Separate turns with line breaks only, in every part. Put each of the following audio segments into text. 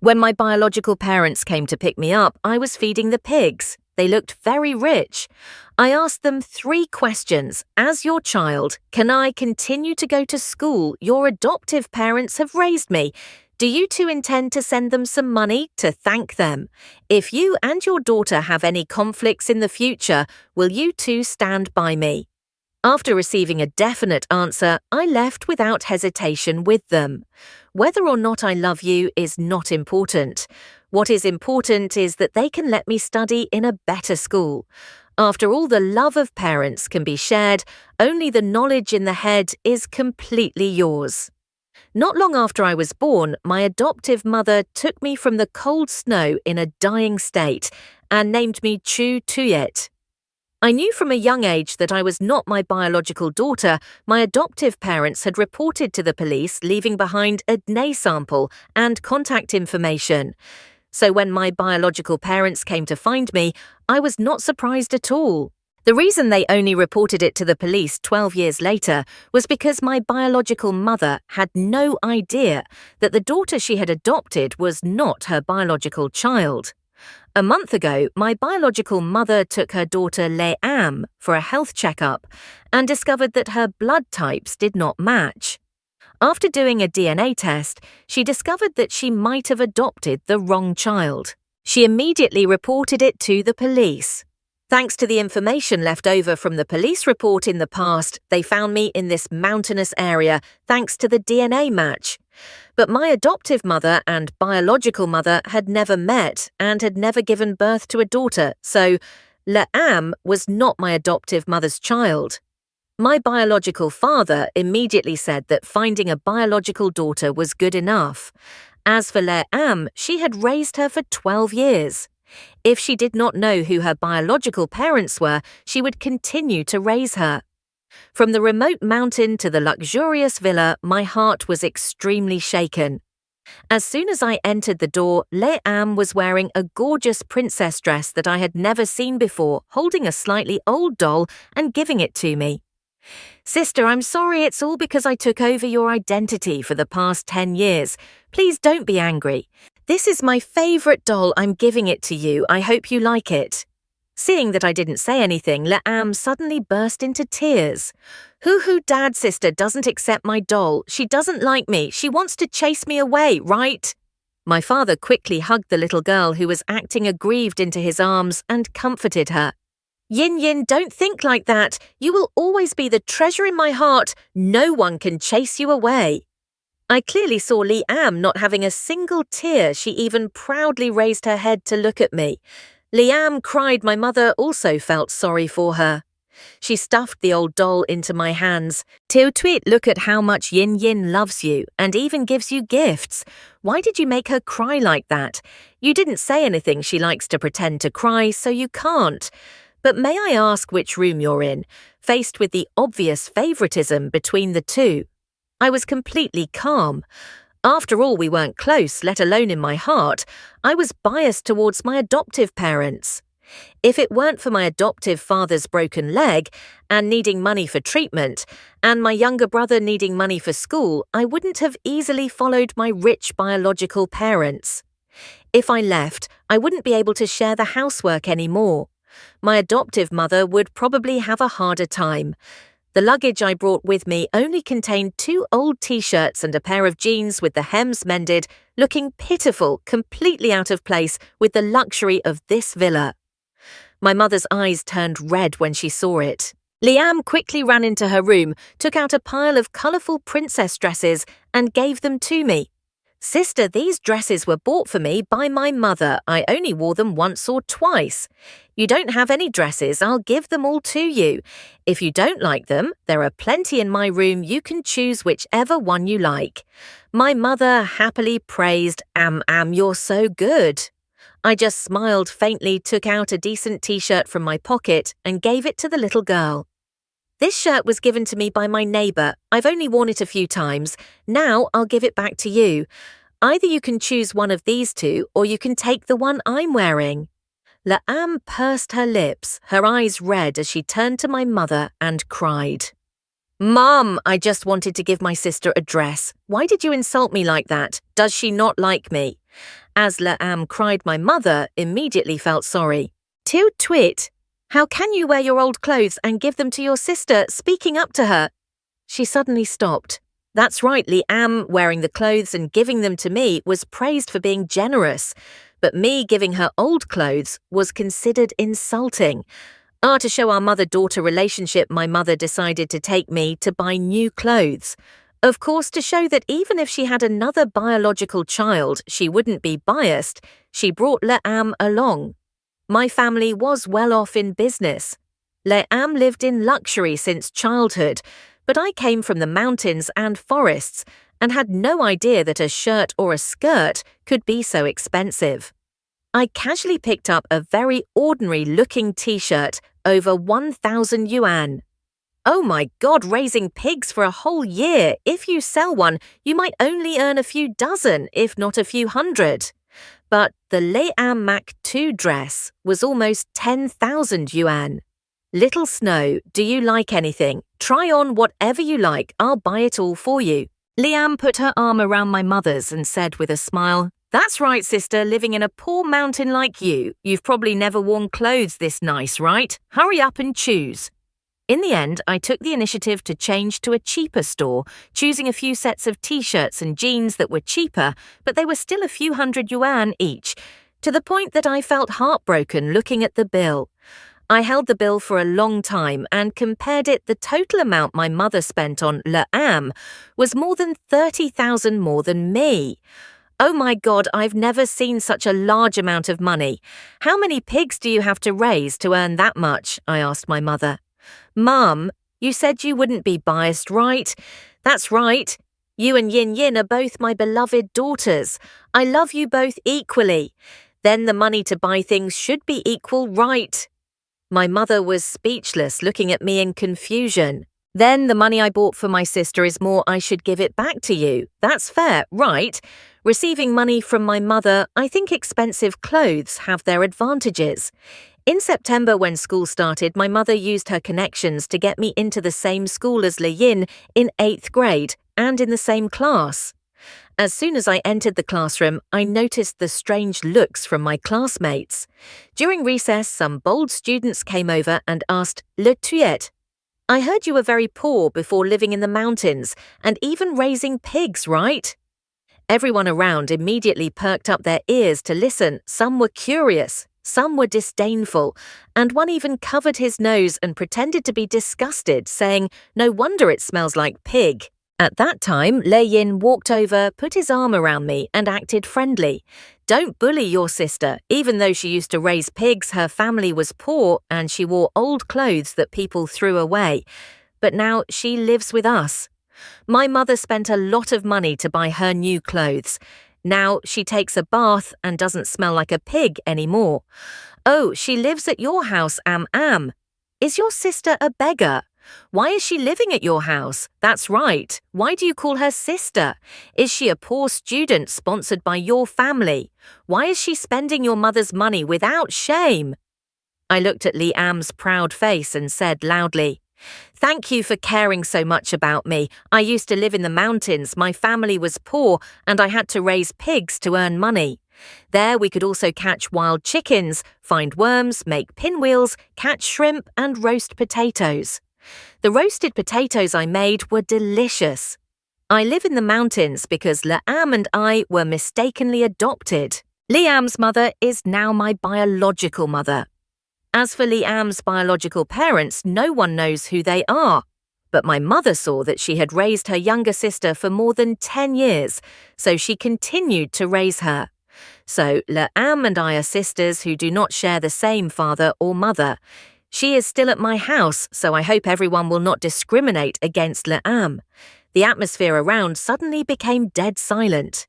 When my biological parents came to pick me up, I was feeding the pigs. They looked very rich. I asked them 3 questions. As your child, can I continue to go to school? Your adoptive parents have raised me. Do you two intend to send them some money to thank them? If you and your daughter have any conflicts in the future, will you two stand by me? After receiving a definite answer, I left without hesitation with them. Whether or not I love you is not important. What is important is that they can let me study in a better school. After all, the love of parents can be shared, only the knowledge in the head is completely yours. Not long after I was born, my adoptive mother took me from the cold snow in a dying state and named me Chu Tuyet. I knew from a young age that I was not my biological daughter. My adoptive parents had reported to the police, leaving behind a DNA sample and contact information. So when my biological parents came to find me, I was not surprised at all. The reason they only reported it to the police 12 years later was because my biological mother had no idea that the daughter she had adopted was not her biological child. A month ago, my biological mother took her daughter Leam for a health checkup and discovered that her blood types did not match. After doing a DNA test, she discovered that she might have adopted the wrong child. She immediately reported it to the police. Thanks to the information left over from the police report in the past, they found me in this mountainous area thanks to the DNA match. But my adoptive mother and biological mother had never met and had never given birth to a daughter, so Leam was not my adoptive mother's child. My biological father immediately said that finding a biological daughter was good enough. As for Leam, she had raised her for 12 years. If she did not know who her biological parents were, she would continue to raise her. From the remote mountain to the luxurious villa, my heart was extremely shaken. As soon as I entered the door, Leam was wearing a gorgeous princess dress that I had never seen before, holding a slightly old doll and giving it to me. "Sister, I'm sorry, it's all because I took over your identity for the past 10 years. Please don't be angry. This is my favorite doll. I'm giving it to you. I hope you like it." Seeing that I didn't say anything, Leam suddenly burst into tears. Hoo-hoo, Dad, sister doesn't accept my doll. She doesn't like me. She wants to chase me away, right? My father quickly hugged the little girl who was acting aggrieved into his arms and comforted her. "Yin Yin, don't think like that. You will always be the treasure in my heart. No one can chase you away." I clearly saw Leam not having a single tear. She even proudly raised her head to look at me. Leam cried. My mother also felt sorry for her. She stuffed the old doll into my hands. "Teo Tweet, look at how much Yin Yin loves you and even gives you gifts. Why did you make her cry like that? You didn't say anything. She likes to pretend to cry, so you can't. But may I ask which room you're in?" Faced with the obvious favoritism between the two, I was completely calm. After all, we weren't close, let alone in my heart. I was biased towards my adoptive parents. If it weren't for my adoptive father's broken leg and needing money for treatment, and my younger brother needing money for school, I wouldn't have easily followed my rich biological parents. If I left, I wouldn't be able to share the housework anymore. My adoptive mother would probably have a harder time. The luggage I brought with me only contained 2 old t-shirts and a pair of jeans with the hems mended, looking pitiful, completely out of place with the luxury of this villa. My mother's eyes turned red when she saw it. Leam quickly ran into her room, took out a pile of colourful princess dresses and gave them to me. "Sister, these dresses were bought for me by my mother. I only wore them once or twice. You don't have any dresses, I'll give them all to you. If you don't like them, there are plenty in my room. You can choose whichever one you like." My mother happily praised, You're so good." I just smiled faintly, took out a decent t-shirt from my pocket and gave it to the little girl. "This shirt was given to me by my neighbour. I've only worn it a few times. Now I'll give it back to you. Either you can choose one of these 2 or you can take the one I'm wearing." Leam pursed her lips, her eyes red as she turned to my mother and cried. "Mum, I just wanted to give my sister a dress. Why did you insult me like that? Does she not like me?" As Leam cried, my mother immediately felt sorry. "Til twit, how can you wear your old clothes and give them to your sister, speaking up to her?" She suddenly stopped. That's right, Leam wearing the clothes and giving them to me was praised for being generous, but me giving her old clothes was considered insulting. To show our mother-daughter relationship, my mother decided to take me to buy new clothes. Of course, to show that even if she had another biological child, she wouldn't be biased, she brought Leam along. My family was well off in business. Leam lived in luxury since childhood, but I came from the mountains and forests and had no idea that a shirt or a skirt could be so expensive. I casually picked up a very ordinary-looking t-shirt over 1,000 yuan. Oh my God, raising pigs for a whole year. If you sell one, you might only earn a few dozen, if not a few hundred. But the Leam Mac 2 dress was almost 10,000 yuan. Little Snow, do you like anything? Try on whatever you like, I'll buy it all for you. Leam put her arm around my mother's and said with a smile, "That's right, sister, living in a poor mountain like you. You've probably never worn clothes this nice, right? Hurry up and choose." In the end, I took the initiative to change to a cheaper store, choosing a few sets of t-shirts and jeans that were cheaper, but they were still a few hundred yuan each, to the point that I felt heartbroken looking at the bill. I held the bill for a long time and compared it. The total amount my mother spent on Leam was more than 30,000 more than me. Oh my God, I've never seen such a large amount of money. How many pigs do you have to raise to earn that much? I asked my mother. "Mum, you said you wouldn't be biased, right?" "That's right. You and Yin Yin are both my beloved daughters. I love you both equally. Then the money to buy things should be equal, right?" My mother was speechless, looking at me in confusion. "Then the money I bought for my sister is more, I should give it back to you. That's fair, right? Receiving money from my mother, I think expensive clothes have their advantages. In September, when school started, my mother used her connections to get me into the same school as Yin in 8th grade and in the same class. As soon as I entered the classroom, I noticed the strange looks from my classmates. During recess, some bold students came over and asked, "Le Tuyet, I heard you were very poor before living in the mountains and even raising pigs, right?" Everyone around immediately perked up their ears to listen. Some were curious, some were disdainful, and one even covered his nose and pretended to be disgusted, saying, "No wonder it smells like pig." At that time, Lei Yin walked over, put his arm around me, and acted friendly. "Don't bully your sister. Even though she used to raise pigs, her family was poor and she wore old clothes that people threw away. But now she lives with us. My mother spent a lot of money to buy her new clothes. Now she takes a bath and doesn't smell like a pig anymore. Oh, she lives at your house, Am. Is your sister a beggar? Why is she living at your house? That's right. Why do you call her sister? Is she a poor student sponsored by your family? Why is she spending your mother's money without shame?" I looked at Leam's proud face and said loudly, "Thank you for caring so much about me. I used to live in the mountains, my family was poor, and I had to raise pigs to earn money. There we could also catch wild chickens, find worms, make pinwheels, catch shrimp, and roast potatoes. The roasted potatoes I made were delicious. I live in the mountains because Leam and I were mistakenly adopted. Leam's mother is now my biological mother. As for Leam's biological parents, no one knows who they are. But my mother saw that she had raised her younger sister for more than 10 years, so she continued to raise her. So Leam and I are sisters who do not share the same father or mother. She is still at my house, so I hope everyone will not discriminate against Leam." The atmosphere around suddenly became dead silent.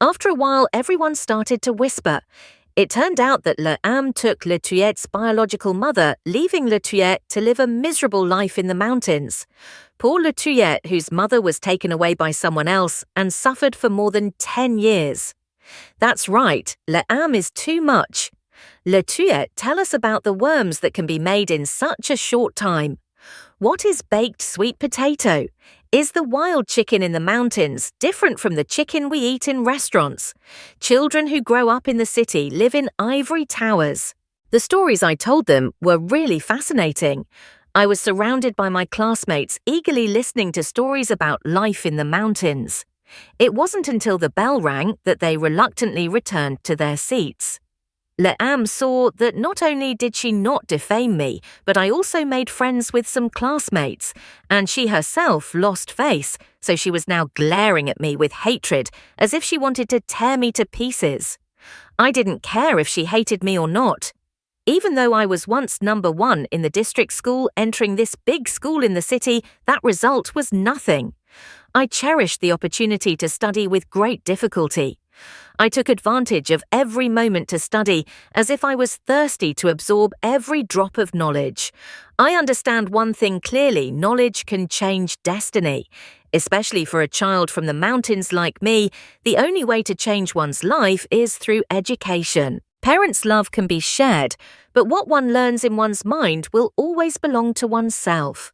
After a while, everyone started to whisper. It turned out that Leam took Le Tuyet's biological mother, leaving Le Tuyet to live a miserable life in the mountains. Poor Le Tuyet, whose mother was taken away by someone else and suffered for more than 10 years. That's right, Leam is too much. Le Tuyet, tell us about the worms that can be made in such a short time. What is baked sweet potato? Is the wild chicken in the mountains different from the chicken we eat in restaurants? Children who grow up in the city live in ivory towers. The stories I told them were really fascinating. I was surrounded by my classmates eagerly listening to stories about life in the mountains. It wasn't until the bell rang that they reluctantly returned to their seats. Leam saw that not only did she not defame me, but I also made friends with some classmates, and she herself lost face, so she was now glaring at me with hatred, as if she wanted to tear me to pieces. I didn't care if she hated me or not. Even though I was once number 1 in the district school entering this big school in the city, that result was nothing. I cherished the opportunity to study with great difficulty. I took advantage of every moment to study as if I was thirsty to absorb every drop of knowledge. I understand one thing clearly: knowledge can change destiny. Especially for a child from the mountains like me, the only way to change one's life is through education. Parents' love can be shared, but what one learns in one's mind will always belong to oneself.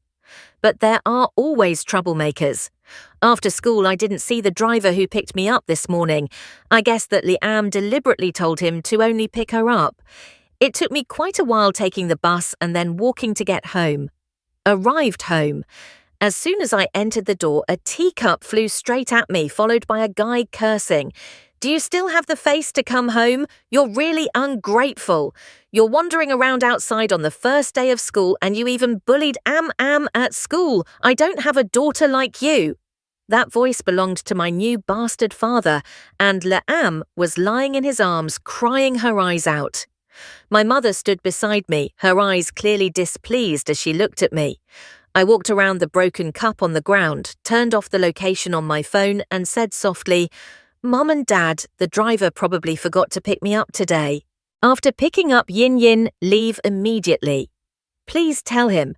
But there are always troublemakers. After school, I didn't see the driver who picked me up this morning. I guess that Liam deliberately told him to only pick her up. It took me quite a while taking the bus and then walking to get home. Arrived home. As soon as I entered the door, a teacup flew straight at me, followed by a guy cursing. "Do you still have the face to come home? You're really ungrateful. You're wandering around outside on the first day of school and you even bullied Am at school. I don't have a daughter like you." That voice belonged to my new bastard father, and Leam was lying in his arms, crying her eyes out. My mother stood beside me, her eyes clearly displeased as she looked at me. I walked around the broken cup on the ground, turned off the location on my phone and said softly, "Mum and Dad, the driver probably forgot to pick me up today. After picking up Yin, leave immediately. Please tell him.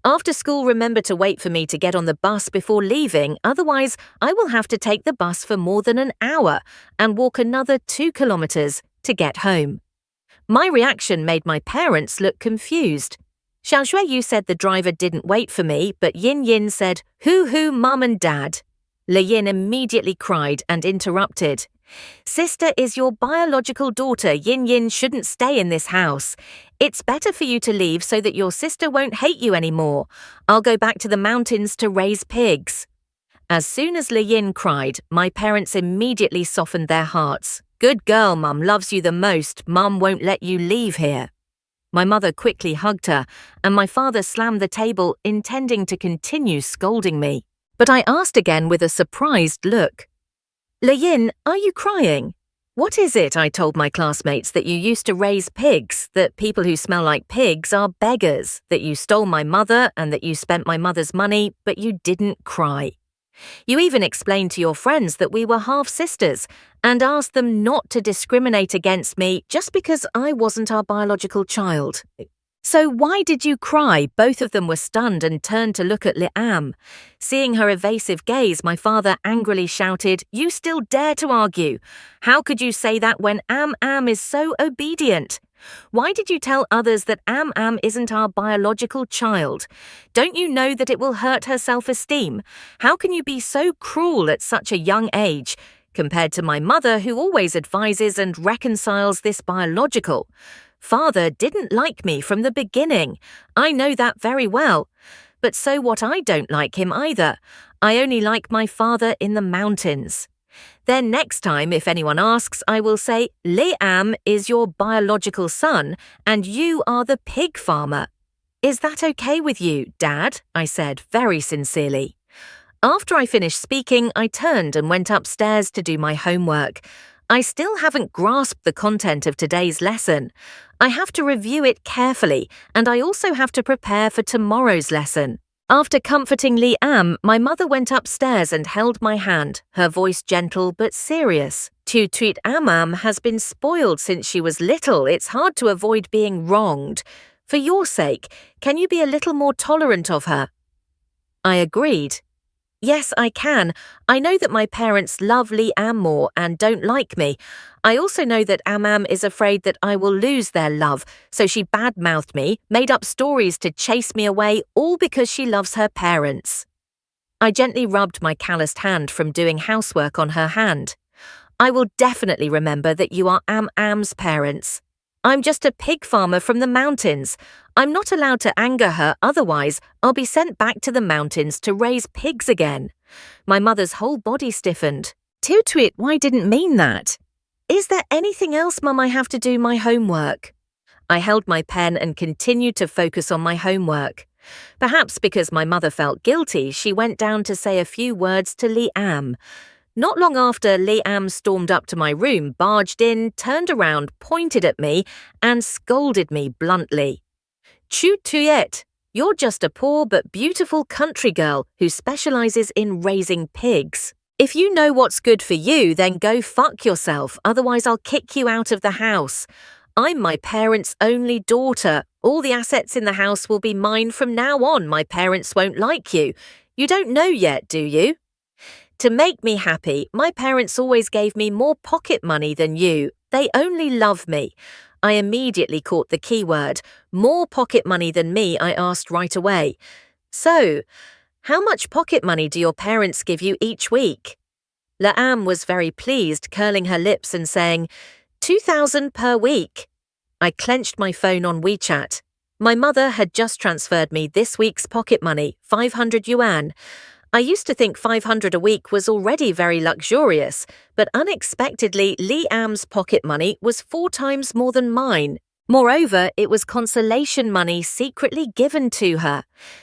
After school, remember to wait for me to get on the bus before leaving, otherwise I will have to take the bus for more than an hour and walk another 2 kilometers to get home." My reaction made my parents look confused. Xiao Shuiyu said the driver didn't wait for me, but Yin said, "Hoo, Mum and Dad." Le Yin immediately cried and interrupted. "Sister is your biological daughter. Yin shouldn't stay in this house. It's better for you to leave so that your sister won't hate you anymore. I'll go back to the mountains to raise pigs." As soon as Le Yin cried, my parents immediately softened their hearts. "Good girl, Mum loves you the most. Mum won't let you leave here." My mother quickly hugged her, and my father slammed the table, intending to continue scolding me. But I asked again with a surprised look, "Le Yin, are you crying? What is it?" I told my classmates that you used to raise pigs, that people who smell like pigs are beggars, that you stole my mother and that you spent my mother's money, but you didn't cry. You even explained to your friends that we were half-sisters and asked them not to discriminate against me just because I wasn't our biological child. So why did you cry? Both of them were stunned and turned to look at Liam. Seeing her evasive gaze, my father angrily shouted, "You still dare to argue? How could you say that when Am is so obedient? Why did you tell others that Am isn't our biological child? Don't you know that it will hurt her self-esteem? How can you be so cruel at such a young age, compared to my mother who always advises and reconciles this biological? Father didn't like me from the beginning. I know that very well. But so what, I don't like him either. I only like my father in the mountains." Then next time, if anyone asks, I will say, "Liam is your biological son, and you are the pig farmer. Is that okay with you, Dad?" I said very sincerely. After I finished speaking, I turned and went upstairs to do my homework. I still haven't grasped the content of today's lesson. I have to review it carefully, and I also have to prepare for tomorrow's lesson. After comforting Liam, my mother went upstairs and held my hand, her voice gentle but serious. "Tu tweet Am has been spoiled since she was little. It's hard to avoid being wronged. For your sake, can you be a little more tolerant of her?" I agreed. "Yes, I can. I know that my parents love Liam more and don't like me. I also know that Am is afraid that I will lose their love, so she badmouthed me, made up stories to chase me away, all because she loves her parents." I gently rubbed my calloused hand from doing housework on her hand. I will definitely remember that you are Am's parents. I'm just a pig farmer from the mountains. I'm not allowed to anger her, otherwise I'll be sent back to the mountains to raise pigs again. My mother's whole body stiffened. Tutuit, why didn't mean that? Is there anything else, Mum, I have to do my homework? I held my pen and continued to focus on my homework. Perhaps because my mother felt guilty, she went down to say a few words to Liam. Not long after, Liam stormed up to my room, barged in, turned around, pointed at me, and scolded me bluntly. Tutuit, you're just a poor but beautiful country girl who specializes in raising pigs. If you know what's good for you, then go fuck yourself, otherwise I'll kick you out of the house. I'm my parents' only daughter. All the assets in the house will be mine from now on. My parents won't like you. You don't know yet, do you? To make me happy, my parents always gave me more pocket money than you. They only love me. I immediately caught the key word. More pocket money than me, I asked right away. So, how much pocket money do your parents give you each week? Liam was very pleased, curling her lips and saying, 2,000 per week. I clenched my phone on WeChat. My mother had just transferred me this week's pocket money, 500 yuan. I used to think 500 a week was already very luxurious, but unexpectedly, Liam's pocket money was 4 times more than mine. Moreover, it was consolation money secretly given to her.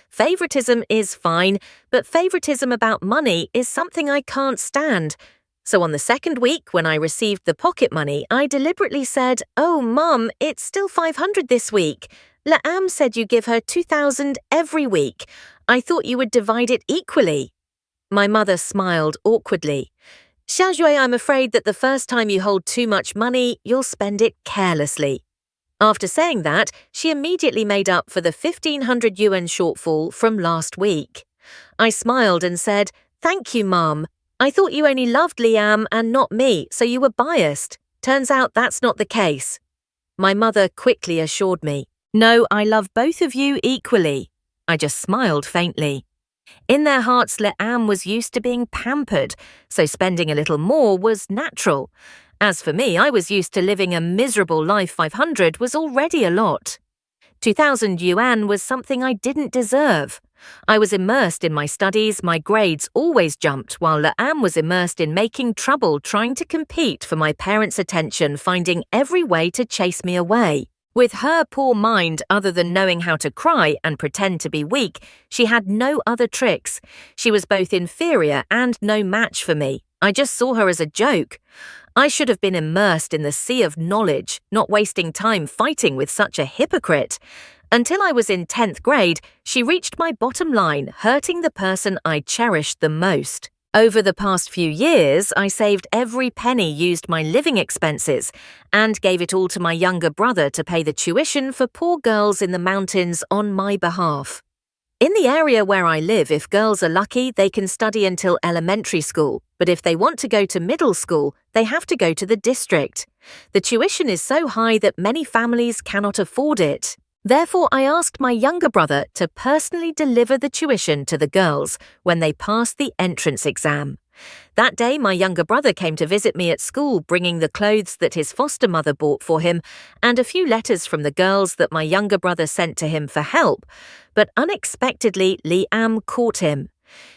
Favoritism is fine, but favoritism about money is something I can't stand. So on the second week, when I received the pocket money, I deliberately said, "Oh, Mum, it's still 500 this week. Liam said you give her 2,000 every week. I thought you would divide it equally." My mother smiled awkwardly. "Xiaojue, I'm afraid that the first time you hold too much money, you'll spend it carelessly." After saying that, she immediately made up for the 1,500 yuan shortfall from last week. I smiled and said, "Thank you, Mum. I thought you only loved Liam and not me, so you were biased. Turns out that's not the case." My mother quickly assured me, "No, I love both of you equally." I just smiled faintly. In their hearts, Liam was used to being pampered, so spending a little more was natural. As for me, I was used to living a miserable life. 500 was already a lot. 2,000 yuan was something I didn't deserve. I was immersed in my studies, my grades always jumped, while Liam was immersed in making trouble trying to compete for my parents' attention, finding every way to chase me away. With her poor mind, other than knowing how to cry and pretend to be weak, she had no other tricks. She was both inferior and no match for me. I just saw her as a joke. I should have been immersed in the sea of knowledge, not wasting time fighting with such a hypocrite. Until I was in 10th grade, she reached my bottom line, hurting the person I cherished the most. Over the past few years, I saved every penny, used my living expenses, and gave it all to my younger brother to pay the tuition for poor girls in the mountains on my behalf. In the area where I live, if girls are lucky, they can study until elementary school, but if they want to go to middle school, they have to go to the district. The tuition is so high that many families cannot afford it. Therefore, I asked my younger brother to personally deliver the tuition to the girls when they passed the entrance exam. That day, my younger brother came to visit me at school, bringing the clothes that his foster mother bought for him and a few letters from the girls that my younger brother sent to him for help. But unexpectedly, Liam caught him.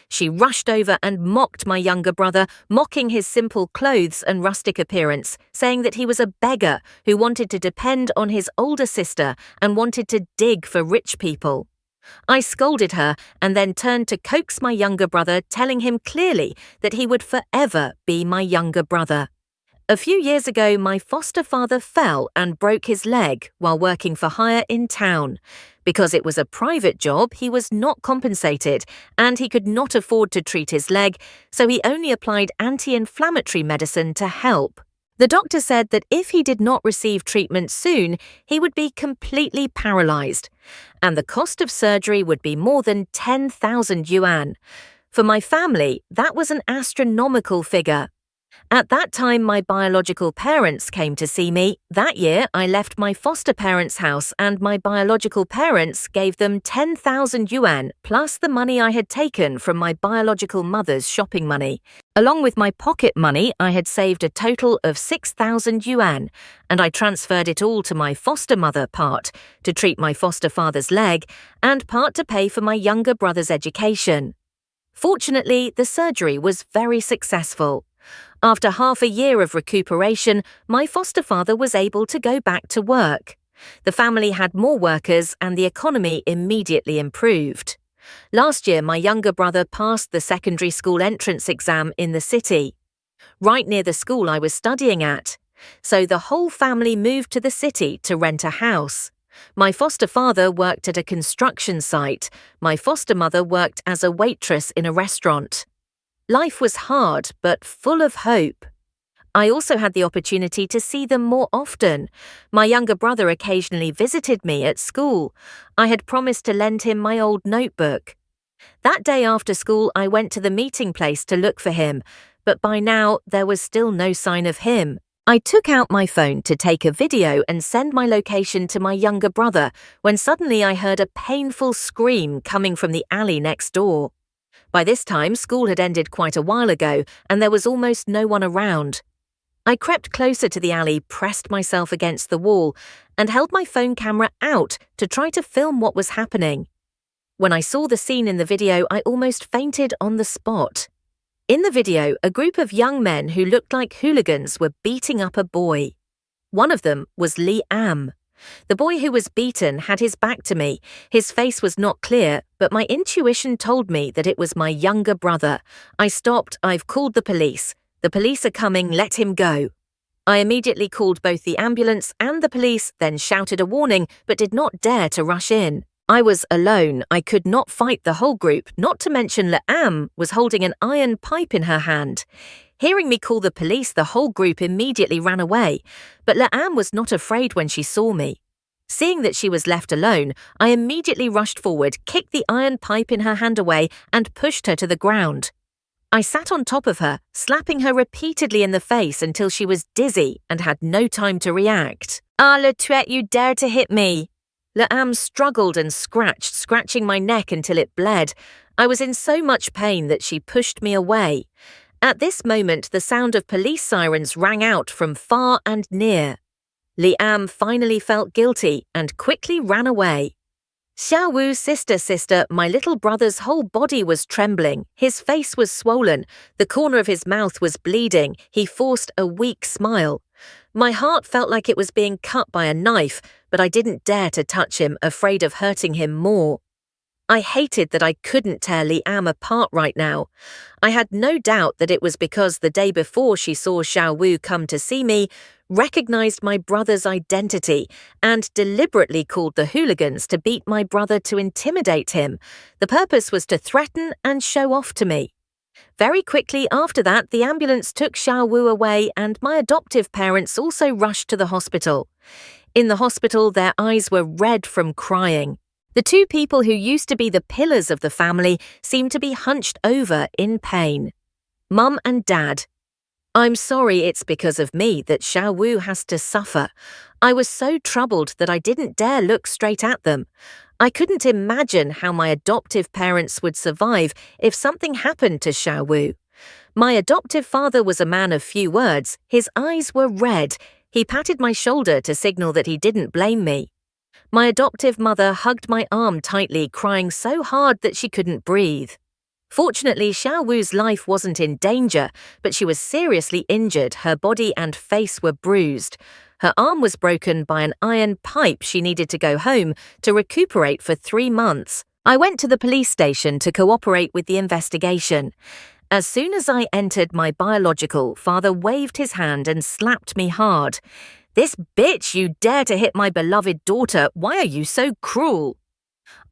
She rushed over and mocked my younger brother, mocking his simple clothes and rustic appearance, saying that he was a beggar who wanted to depend on his older sister and wanted to dig for rich people. I scolded her and then turned to coax my younger brother, telling him clearly that he would forever be my younger brother. A few years ago, my foster father fell and broke his leg while working for hire in town. Because it was a private job, he was not compensated and he could not afford to treat his leg, so he only applied anti-inflammatory medicine to help. The doctor said that if he did not receive treatment soon, he would be completely paralyzed, and the cost of surgery would be more than 10,000 yuan. For my family, that was an astronomical figure. At that time, my biological parents came to see me. That year, I left my foster parents' house and my biological parents gave them 10,000 yuan plus the money I had taken from my biological mother's shopping money. Along with my pocket money, I had saved a total of 6,000 yuan, and I transferred it all to my foster mother, part to treat my foster father's leg and part to pay for my younger brother's education. Fortunately, the surgery was very successful. After half a year of recuperation, my foster father was able to go back to work. The family had more workers and the economy immediately improved. Last year, my younger brother passed the secondary school entrance exam in the city, right near the school I was studying at. So the whole family moved to the city to rent a house. My foster father worked at a construction site. My foster mother worked as a waitress in a restaurant. Life was hard, but full of hope. I also had the opportunity to see them more often. My younger brother occasionally visited me at school. I had promised to lend him my old notebook. That day after school, I went to the meeting place to look for him, but by now there was still no sign of him. I took out my phone to take a video and send my location to my younger brother when suddenly I heard a painful scream coming from the alley next door. By this time, school had ended quite a while ago, and there was almost no one around. I crept closer to the alley, pressed myself against the wall, and held my phone camera out to try to film what was happening. When I saw the scene in the video, I almost fainted on the spot. In the video, a group of young men who looked like hooligans were beating up a boy. One of them was Li Am. The boy who was beaten had his back to me. His face was not clear, but my intuition told me that it was my younger brother. I stopped. I've called the police. The police are coming. Let him go. I immediately called both the ambulance and the police, then shouted a warning, but did not dare to rush in. I was alone. I could not fight the whole group, not to mention Am was holding an iron pipe in her hand. Hearing me call the police, the whole group immediately ran away, but Am was not afraid when she saw me. Seeing that she was left alone, I immediately rushed forward, kicked the iron pipe in her hand away, and pushed her to the ground. I sat on top of her, slapping her repeatedly in the face until she was dizzy and had no time to react. "Ah, le tuette, you dare to hit me!" Am struggled and scratched, scratching my neck until it bled. I was in so much pain that she pushed me away. At this moment, the sound of police sirens rang out from far and near. Am finally felt guilty and quickly ran away. Xiaowu, sister, my little brother's whole body was trembling. His face was swollen. The corner of his mouth was bleeding. He forced a weak smile. My heart felt like it was being cut by a knife, but I didn't dare to touch him, afraid of hurting him more. I hated that I couldn't tear Am apart right now. I had no doubt that it was because the day before she saw Xiaowu come to see me, recognized my brother's identity, and deliberately called the hooligans to beat my brother to intimidate him. The purpose was to threaten and show off to me. Very quickly after that, the ambulance took Xiaowu away and my adoptive parents also rushed to the hospital. In the hospital, their eyes were red from crying. The two people who used to be the pillars of the family seemed to be hunched over in pain. Mum and Dad. "I'm sorry it's because of me that Xiaowu has to suffer." I was so troubled that I didn't dare look straight at them. I couldn't imagine how my adoptive parents would survive if something happened to Xiaowu. My adoptive father was a man of few words. His eyes were red. He patted my shoulder to signal that he didn't blame me. My adoptive mother hugged my arm tightly, crying so hard that she couldn't breathe. Fortunately, Xiaowu's life wasn't in danger, but she was seriously injured. Her body and face were bruised. Her arm was broken by an iron pipe. She needed to go home to recuperate for 3 months. I went to the police station to cooperate with the investigation. As soon as I entered, my biological father waved his hand and slapped me hard. "This bitch, you dare to hit my beloved daughter. Why are you so cruel?"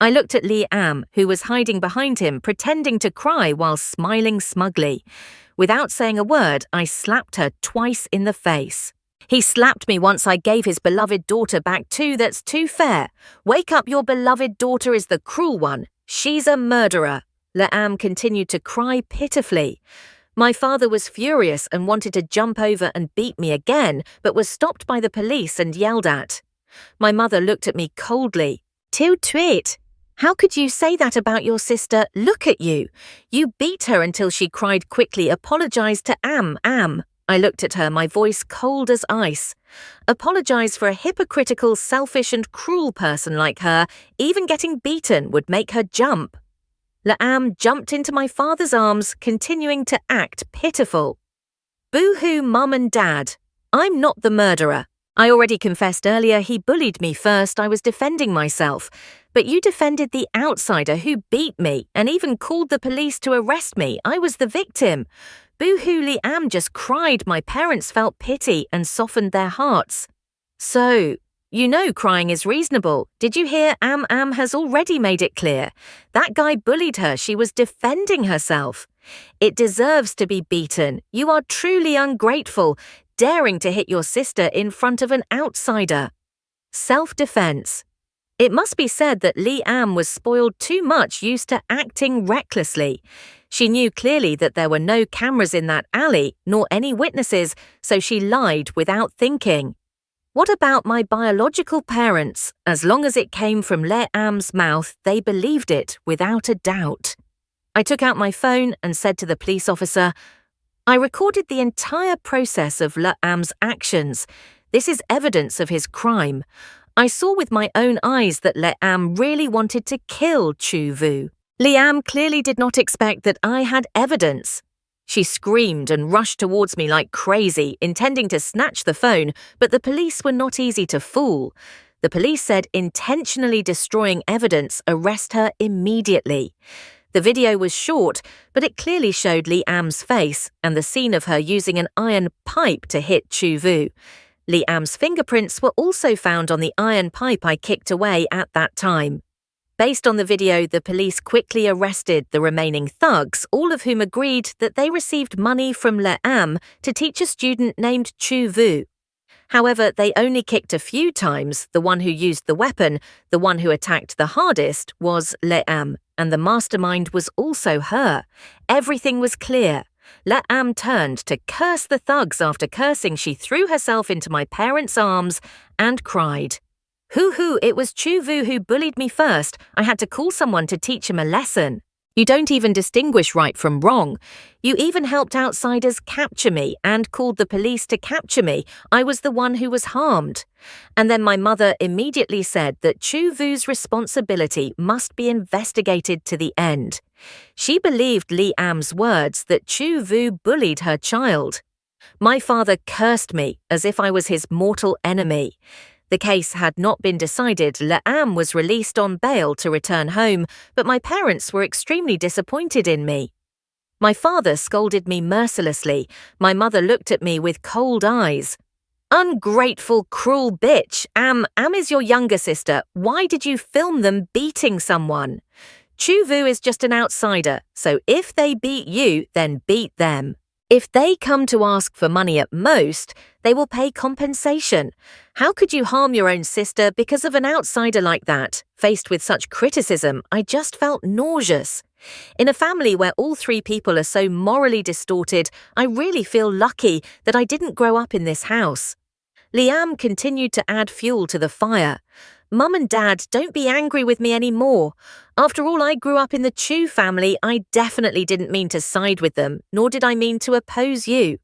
I looked at Am, who was hiding behind him, pretending to cry while smiling smugly. Without saying a word, I slapped her twice in the face. "He slapped me once. I gave his beloved daughter back too. That's too fair. Wake up, your beloved daughter is the cruel one. She's a murderer." Am continued to cry pitifully. My father was furious and wanted to jump over and beat me again, but was stopped by the police and yelled at. My mother looked at me coldly. "Till tweet. How could you say that about your sister? Look at you. You beat her until she cried quickly, apologized to Am. I looked at her, my voice cold as ice. Apologize for a hypocritical, selfish and cruel person like her. Even getting beaten would make her jump. Am jumped into my father's arms, continuing to act pitiful. Boo-hoo, Mum and Dad. I'm not the murderer. I already confessed earlier he bullied me first. I was defending myself. But you defended the outsider who beat me and even called the police to arrest me. I was the victim. Boo-hoo, Am just cried. My parents felt pity and softened their hearts. So, you know crying is reasonable. Did you hear? Am has already made it clear. That guy bullied her. She was defending herself. It deserves to be beaten. You are truly ungrateful, daring to hit your sister in front of an outsider. Self-defense. It must be said that Am was spoiled too much, used to acting recklessly. She knew clearly that there were no cameras in that alley, nor any witnesses, so she lied without thinking. What about my biological parents? As long as it came from Am's mouth, they believed it without a doubt. I took out my phone and said to the police officer, I recorded the entire process of Am's actions. This is evidence of his crime. I saw with my own eyes that Am really wanted to kill Chu Vu. Am clearly did not expect that I had evidence. She screamed and rushed towards me like crazy, intending to snatch the phone, but the police were not easy to fool. The police said intentionally destroying evidence, arrest her immediately. The video was short, but it clearly showed Am's face and the scene of her using an iron pipe to hit Chu Vu. Am's fingerprints were also found on the iron pipe I kicked away at that time. Based on the video, the police quickly arrested the remaining thugs, all of whom agreed that they received money from Am to teach a student named Chu Vu. However, they only kicked a few times. The one who used the weapon, the one who attacked the hardest, was Am, and the mastermind was also her. Everything was clear. Am turned to curse the thugs. After cursing, she threw herself into my parents' arms and cried. Hoo-hoo, it was Chu Vu who bullied me first. I had to call someone to teach him a lesson. You don't even distinguish right from wrong. You even helped outsiders capture me and called the police to capture me. I was the one who was harmed. And then my mother immediately said that Chu Vu's responsibility must be investigated to the end. She believed Am's words that Chu Vu bullied her child. My father cursed me as if I was his mortal enemy. The case had not been decided. Am was released on bail to return home, but my parents were extremely disappointed in me. My father scolded me mercilessly. My mother looked at me with cold eyes. Ungrateful, cruel bitch. Am is your younger sister. Why did you film them beating someone? Chu Vu is just an outsider, so if they beat you, then beat them. If they come to ask for money at most, they will pay compensation. How could you harm your own sister because of an outsider like that? Faced with such criticism, I just felt nauseous. In a family where all three people are so morally distorted, I really feel lucky that I didn't grow up in this house. Am continued to add fuel to the fire. Mum and Dad, don't be angry with me anymore. After all, I grew up in the Chu family. I definitely didn't mean to side with them, nor did I mean to oppose you.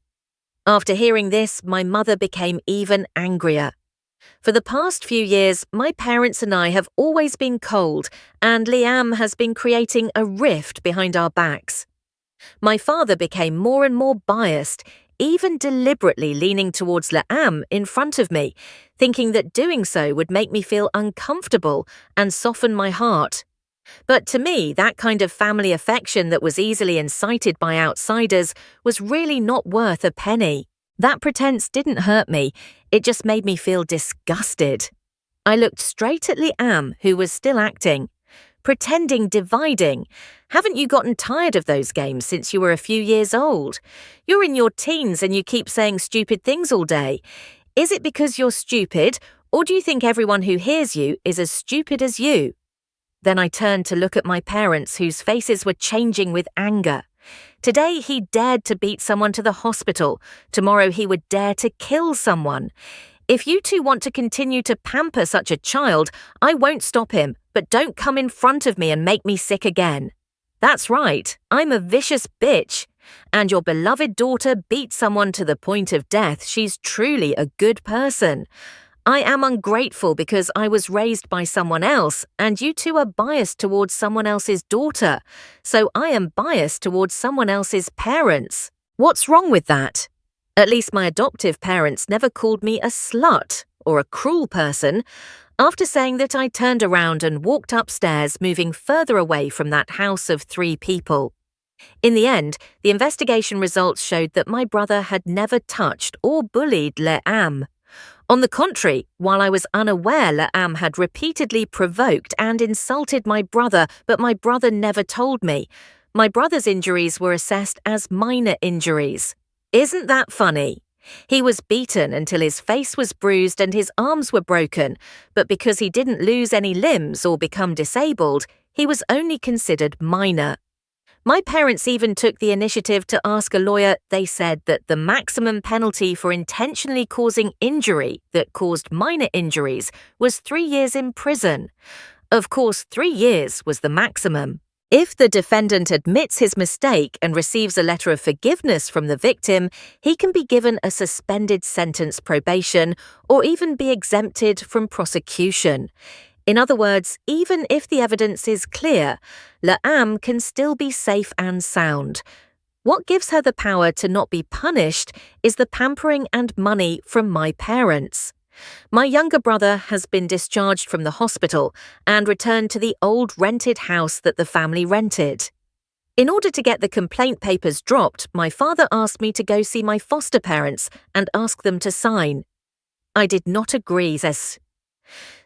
After hearing this, my mother became even angrier. For the past few years, my parents and I have always been cold, and Am has been creating a rift behind our backs. My father became more and more biased, even deliberately leaning towards Am in front of me, thinking that doing so would make me feel uncomfortable and soften my heart. But to me, that kind of family affection that was easily incited by outsiders was really not worth a penny. That pretense didn't hurt me, it just made me feel disgusted. I looked straight at Am, who was still acting. Pretending, dividing. Haven't you gotten tired of those games since you were a few years old? You're in your teens and you keep saying stupid things all day. Is it because you're stupid, or do you think everyone who hears you is as stupid as you? Then I turned to look at my parents, whose faces were changing with anger. Today he dared to beat someone to the hospital. Tomorrow he would dare to kill someone. If you two want to continue to pamper such a child, I won't stop him, but don't come in front of me and make me sick again. That's right, I'm a vicious bitch. And your beloved daughter beat someone to the point of death. She's truly a good person. I am ungrateful because I was raised by someone else, and you two are biased towards someone else's daughter. So I am biased towards someone else's parents. What's wrong with that? At least my adoptive parents never called me a slut or a cruel person. After saying that, I turned around and walked upstairs, moving further away from that house of 3 people. In the end, the investigation results showed that my brother had never touched or bullied Le'am. On the contrary, while I was unaware, Le'am had repeatedly provoked and insulted my brother, but my brother never told me. My brother's injuries were assessed as minor injuries. Isn't that funny? He was beaten until his face was bruised and his arms were broken, but because he didn't lose any limbs or become disabled, he was only considered minor. My parents even took the initiative to ask a lawyer. They said that the maximum penalty for intentionally causing injury that caused minor injuries was 3 years in prison. Of course, 3 years was the maximum. If the defendant admits his mistake and receives a letter of forgiveness from the victim, he can be given a suspended sentence probation or even be exempted from prosecution. In other words, even if the evidence is clear, Le'am can still be safe and sound. What gives her the power to not be punished is the pampering and money from my parents. My younger brother has been discharged from the hospital and returned to the old rented house that the family rented. In order to get the complaint papers dropped, my father asked me to go see my foster parents and ask them to sign. I did not agree,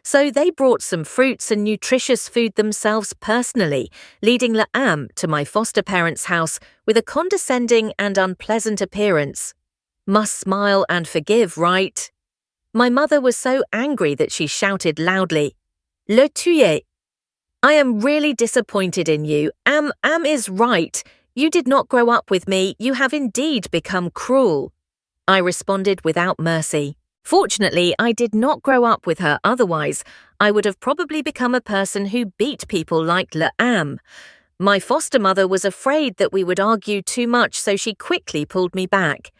so they brought some fruits and nutritious food themselves personally, leading Le'am to my foster parents' house with a condescending and unpleasant appearance. Must smile and forgive, right? My mother was so angry that she shouted loudly, "Le tuer!" I am really disappointed in you. Am is right. You did not grow up with me. You have indeed become cruel. I responded without mercy. Fortunately, I did not grow up with her, otherwise I would have probably become a person who beat people like Le'am. My foster mother was afraid that we would argue too much, so she quickly pulled me back.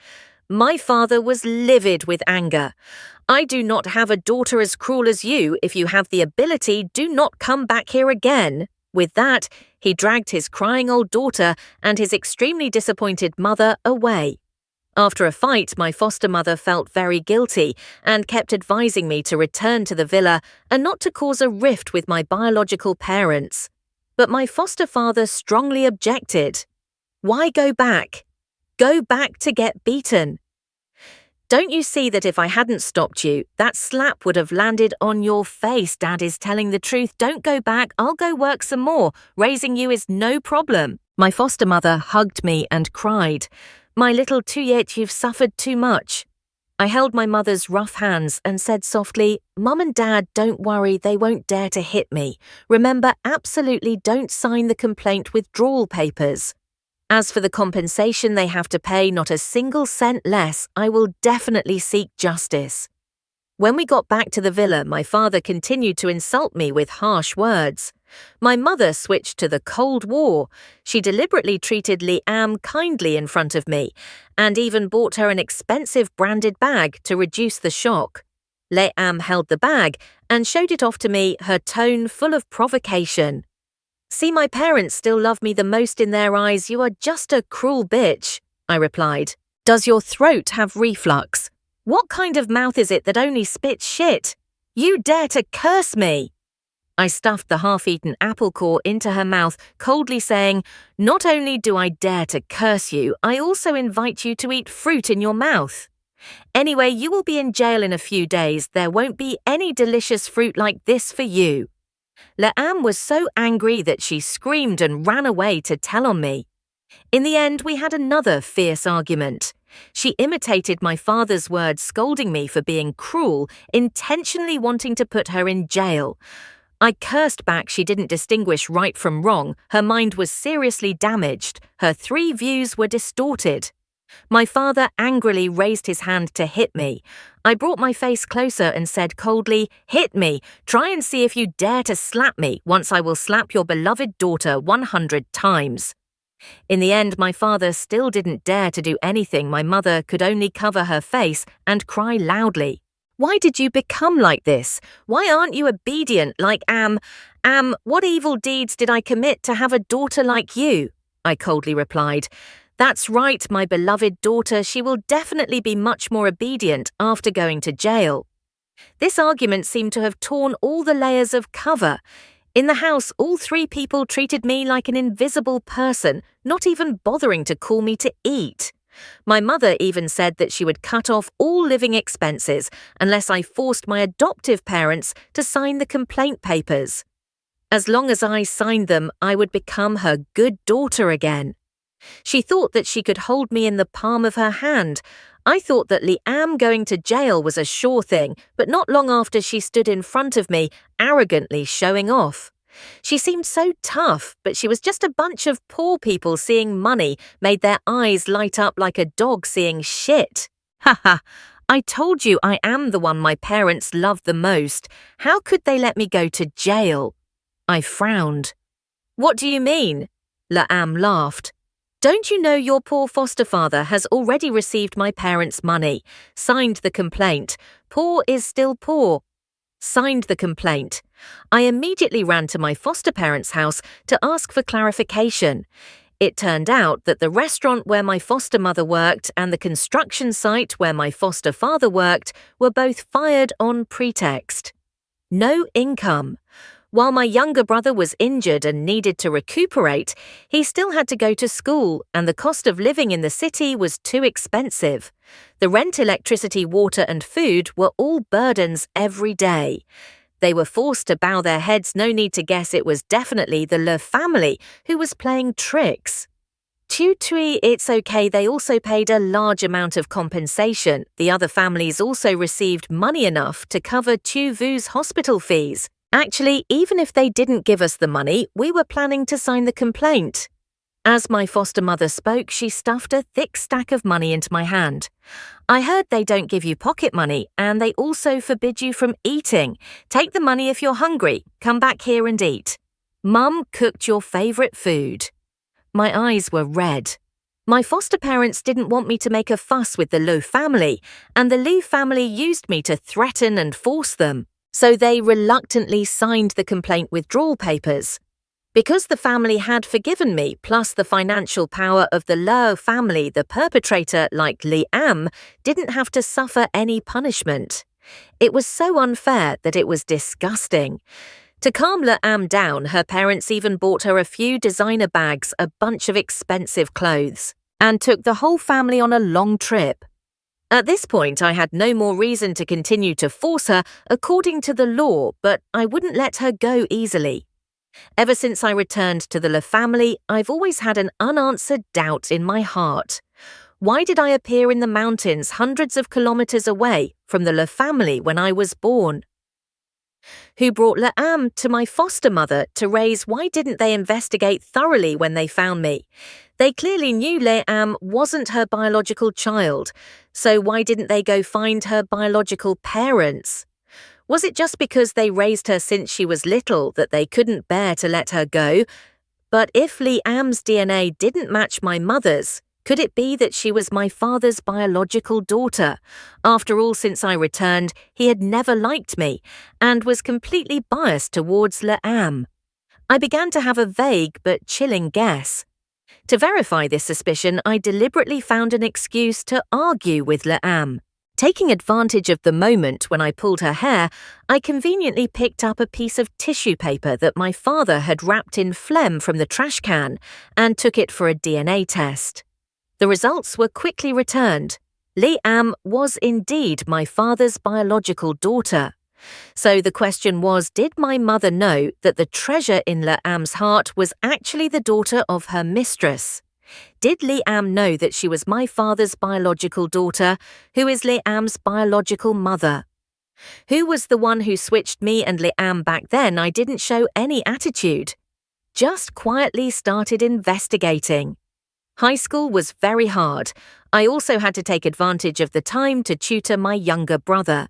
My father was livid with anger. I do not have a daughter as cruel as you. If you have the ability, do not come back here again. With that, he dragged his crying old daughter and his extremely disappointed mother away. After a fight, my foster mother felt very guilty and kept advising me to return to the villa and not to cause a rift with my biological parents. But my foster father strongly objected. Why go back? Go back to get beaten. Don't you see that if I hadn't stopped you, that slap would have landed on your face? Dad is telling the truth. Don't go back. I'll go work some more. Raising you is no problem. My foster mother hugged me and cried. My little Tuyet, you've suffered too much. I held my mother's rough hands and said softly, Mum and Dad, don't worry, they won't dare to hit me. Remember, absolutely don't sign the complaint withdrawal papers. As for the compensation they have to pay, not a single cent less. I will definitely seek justice. When we got back to the villa, my father continued to insult me with harsh words. My mother switched to the Cold War. She deliberately treated Le'am kindly in front of me and even bought her an expensive branded bag to reduce the shock. Le'am held the bag and showed it off to me, her tone full of provocation. See, my parents still love me the most in their eyes. You are just a cruel bitch, I replied. Does your throat have reflux? What kind of mouth is it that only spits shit? You dare to curse me? I stuffed the half-eaten apple core into her mouth, coldly saying, Not only do I dare to curse you, I also invite you to eat fruit in your mouth. Anyway, you will be in jail in a few days. There won't be any delicious fruit like this for you. Le'am was so angry that she screamed and ran away to tell on me. In the end, we had another fierce argument. She imitated my father's words, scolding me for being cruel, intentionally wanting to put her in jail. I cursed back she didn't distinguish right from wrong, her mind was seriously damaged, her three views were distorted. My father angrily raised his hand to hit me. I brought my face closer and said coldly, "Hit me. Try and see if you dare to slap me. Once I will slap your beloved daughter 100 times." In the end, my father still didn't dare to do anything. My mother could only cover her face and cry loudly. "Why did you become like this? Why aren't you obedient like what evil deeds did I commit to have a daughter like you?" I coldly replied. "That's right, my beloved daughter, she will definitely be much more obedient after going to jail." This argument seemed to have torn all the layers of cover. In the house, all three people treated me like an invisible person, not even bothering to call me to eat. My mother even said that she would cut off all living expenses unless I forced my adoptive parents to sign the complaint papers. As long as I signed them, I would become her good daughter again. She thought that she could hold me in the palm of her hand. I thought that Liam going to jail was a sure thing, but not long after she stood in front of me, arrogantly showing off. She seemed so tough, but she was just a bunch of poor people seeing money made their eyes light up like a dog seeing shit. Haha, I told you I am the one my parents loved the most. How could they let me go to jail? I frowned. "What do you mean?" Liam laughed. "Don't you know your poor foster father has already received my parents' money, signed the complaint. Poor is still poor." Signed the complaint. I immediately ran to my foster parents' house to ask for clarification. It turned out that the restaurant where my foster mother worked and the construction site where my foster father worked were both fired on pretext. No income. While my younger brother was injured and needed to recuperate, he still had to go to school, and the cost of living in the city was too expensive. The rent, electricity, water, and food were all burdens every day. They were forced to bow their heads, no need to guess it was definitely the Le family who was playing tricks. Tutui, it's okay, they also paid a large amount of compensation. The other families also received money enough to cover Tuvu's hospital fees. Actually, even if they didn't give us the money, we were planning to sign the complaint. As my foster mother spoke, she stuffed a thick stack of money into my hand. "I heard they don't give you pocket money, and they also forbid you from eating. Take the money if you're hungry. Come back here and eat. Mum cooked your favourite food." My eyes were red. My foster parents didn't want me to make a fuss with the Lowe family, and the Lee family used me to threaten and force them. So they reluctantly signed the complaint withdrawal papers. Because the family had forgiven me, plus the financial power of the Lowe family, the perpetrator, like Liam, didn't have to suffer any punishment. It was so unfair that it was disgusting. To calm Liam down, her parents even bought her a few designer bags, a bunch of expensive clothes, and took the whole family on a long trip. At this point, I had no more reason to continue to force her according to the law, but I wouldn't let her go easily. Ever since I returned to the Le family, I've always had an unanswered doubt in my heart. Why did I appear in the mountains hundreds of kilometers away from the Le family when I was born? Who brought Liam to my foster mother to raise? Why didn't they investigate thoroughly when they found me? They clearly knew Liam wasn't her biological child, so why didn't they go find her biological parents? Was it just because they raised her since she was little that they couldn't bear to let her go? But if Liam's DNA didn't match my mother's, could it be that she was my father's biological daughter? After all, since I returned, he had never liked me and was completely biased towards Liam. I began to have a vague but chilling guess. To verify this suspicion, I deliberately found an excuse to argue with Liam. Taking advantage of the moment when I pulled her hair, I conveniently picked up a piece of tissue paper that my father had wrapped in phlegm from the trash can and took it for a DNA test. The results were quickly returned. Liam was indeed my father's biological daughter. So the question was, did my mother know that the treasure in Liam's heart was actually the daughter of her mistress? Did Liam know that she was my father's biological daughter, who is Liam's biological mother? Who was the one who switched me and Liam back then? I didn't show any attitude. Just quietly started investigating. High school was very hard. I also had to take advantage of the time to tutor my younger brother.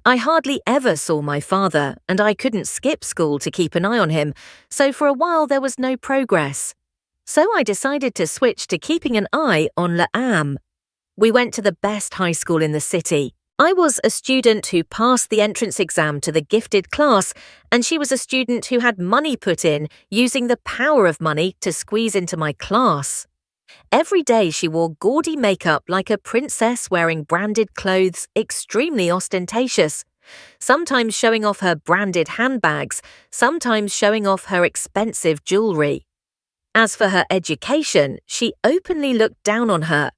I hardly ever saw my father, and I couldn't skip school to keep an eye on him, so for a while there was no progress. So I decided to switch to keeping an eye on Liam. We went to the best high school in the city. I was a student who passed the entrance exam to the gifted class, and she was a student who had money put in, using the power of money to squeeze into my class. Every day she wore gaudy makeup like a princess, wearing branded clothes, extremely ostentatious. Sometimes showing off her branded handbags, sometimes showing off her expensive jewelry. As for her education, she openly looked down on her.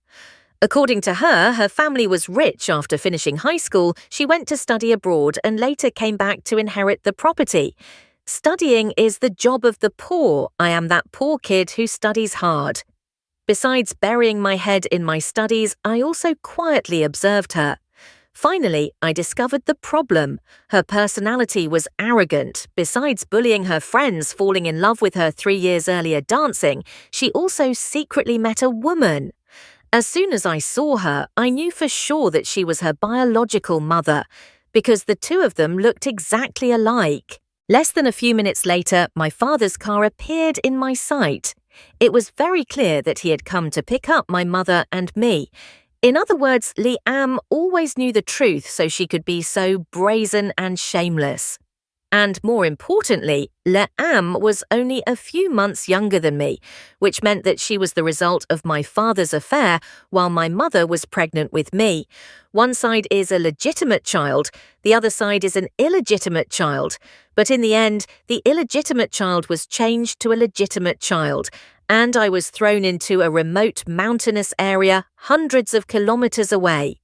According to her, her family was rich. After finishing high school, she went to study abroad and later came back to inherit the property. Studying is the job of the poor. I am that poor kid who studies hard. Besides burying my head in my studies, I also quietly observed her. Finally, I discovered the problem. Her personality was arrogant. Besides bullying her friends, falling in love with her 3 years earlier dancing, she also secretly met a woman. As soon as I saw her, I knew for sure that she was her biological mother, because the two of them looked exactly alike. Less than a few minutes later, my father's car appeared in my sight. It was very clear that he had come to pick up my mother and me. In other words, Liam always knew the truth, so she could be so brazen and shameless. And more importantly, Liam was only a few months younger than me, which meant that she was the result of my father's affair while my mother was pregnant with me. One side is a legitimate child, the other side is an illegitimate child. But in the end, the illegitimate child was changed to a legitimate child, and I was thrown into a remote mountainous area hundreds of kilometers away.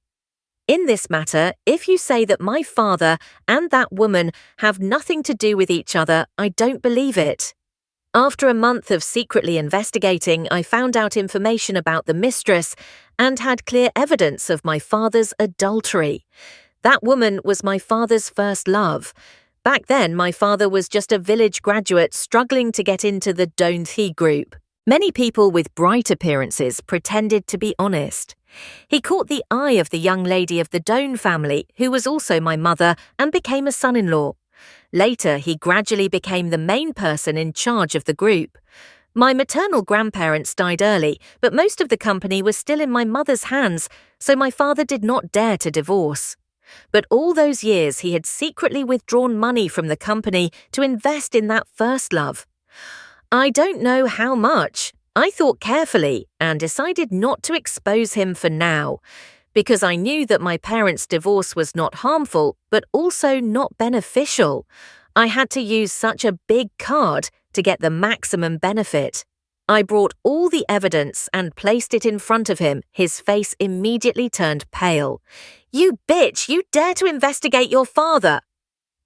In this matter, if you say that my father and that woman have nothing to do with each other, I don't believe it. After a month of secretly investigating, I found out information about the mistress and had clear evidence of my father's adultery. That woman was my father's first love. Back then, my father was just a village graduate struggling to get into the Don't He group. Many people with bright appearances pretended to be honest. He caught the eye of the young lady of the Doan family, who was also my mother, and became a son-in-law. Later, he gradually became the main person in charge of the group. My maternal grandparents died early, but most of the company was still in my mother's hands, so my father did not dare to divorce. But all those years he had secretly withdrawn money from the company to invest in that first love. I don't know how much. I thought carefully and decided not to expose him for now, because I knew that my parents' divorce was not harmful, but also not beneficial. I had to use such a big card to get the maximum benefit. I brought all the evidence and placed it in front of him. His face immediately turned pale. "You bitch, you dare to investigate your father!"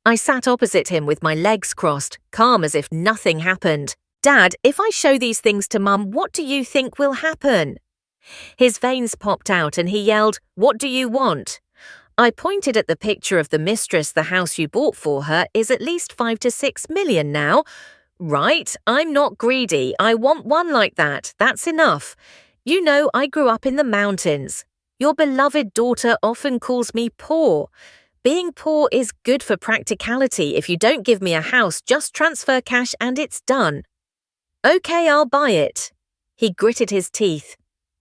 I sat opposite him with my legs crossed, calm as if nothing happened. "Dad, if I show these things to Mum, what do you think will happen?" His veins popped out and he yelled, "What do you want?" I pointed at the picture of the mistress. "The house you bought for her is at least 5 to 6 million now. Right, I'm not greedy. I want one like that. That's enough. You know, I grew up in the mountains. Your beloved daughter often calls me poor. Being poor is good for practicality. If you don't give me a house, just transfer cash and it's done." "Okay, I'll buy it." He gritted his teeth.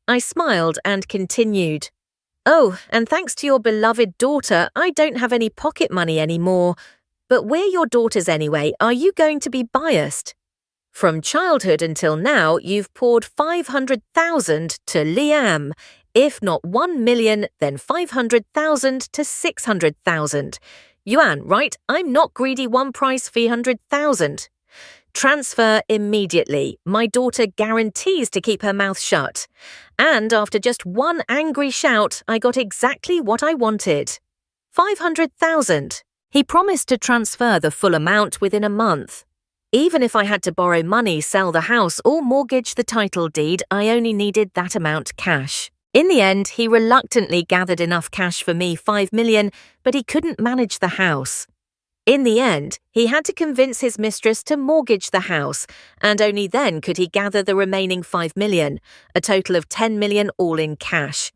I smiled and continued. "Oh, and thanks to your beloved daughter, I don't have any pocket money anymore. But we're your daughters anyway. Are you going to be biased? From childhood until now, you've poured 500,000 to Liam. If not 1 million, then 500,000 to 600,000. Yuan, right? I'm not greedy. One price 300,000. Transfer immediately. My daughter guarantees to keep her mouth shut. And after just one angry shout, I got exactly what I wanted. 500,000. He promised to transfer the full amount within a month. Even if I had to borrow money, sell the house, or mortgage the title deed, I only needed that amount cash. In the end, he reluctantly gathered enough cash for me 5 million, but he couldn't manage the house. In the end, he had to convince his mistress to mortgage the house, and only then could he gather the remaining 5 million, a total of 10 million all in cash.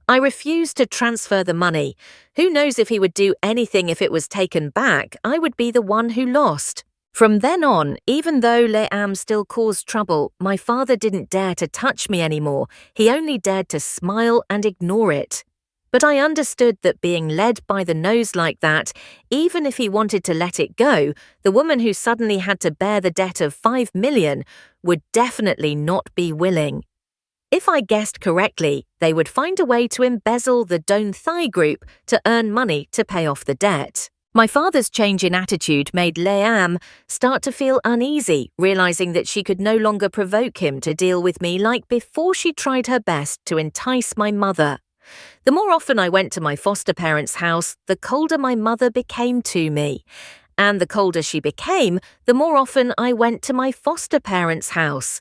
I refused to transfer the money. Who knows if he would do anything if it was taken back? I would be the one who lost. From then on, even though Liam still caused trouble, my father didn't dare to touch me anymore. He only dared to smile and ignore it. But I understood that being led by the nose like that, even if he wanted to let it go, the woman who suddenly had to bear the debt of 5 million would definitely not be willing. If I guessed correctly, they would find a way to embezzle the Don't Thigh group to earn money to pay off the debt. My father's change in attitude made Liam start to feel uneasy, realizing that she could no longer provoke him to deal with me like before she tried her best to entice my mother. The more often I went to my foster parents' house, the colder my mother became to me. And the colder she became, the more often I went to my foster parents' house.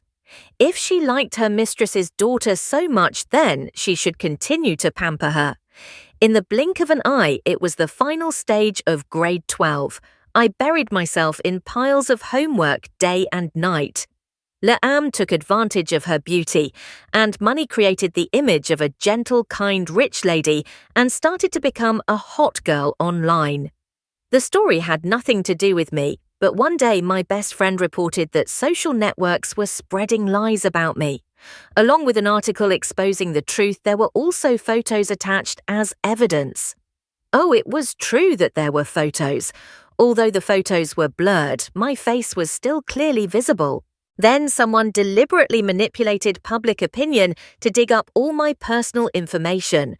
If she liked her mistress's daughter so much then, she should continue to pamper her. In the blink of an eye, it was the final stage of grade 12. I buried myself in piles of homework day and night. Liam took advantage of her beauty, and money created the image of a gentle, kind, rich lady and started to become a hot girl online. The story had nothing to do with me, but one day my best friend reported that social networks were spreading lies about me. Along with an article exposing the truth, there were also photos attached as evidence. Oh, it was true that there were photos. Although the photos were blurred, my face was still clearly visible. Then someone deliberately manipulated public opinion to dig up all my personal information.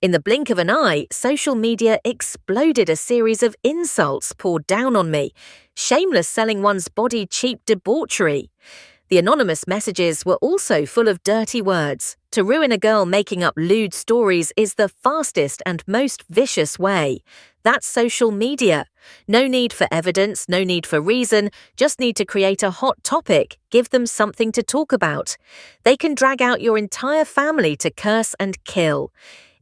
In the blink of an eye, social media exploded a series of insults poured down on me. Shameless selling one's body, cheap debauchery. The anonymous messages were also full of dirty words. To ruin a girl making up lewd stories is the fastest and most vicious way. That's social media. No need for evidence, no need for reason, just need to create a hot topic, give them something to talk about. They can drag out your entire family to curse and kill.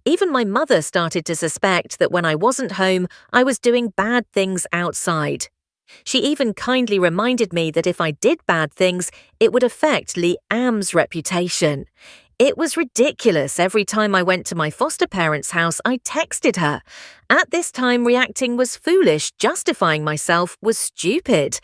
Even my mother started to suspect that when I wasn't home, I was doing bad things outside. She even kindly reminded me that if I did bad things, it would affect Liam's reputation. It was ridiculous. Every time I went to my foster parents' house, I texted her. At this time, reacting was foolish, justifying myself was stupid.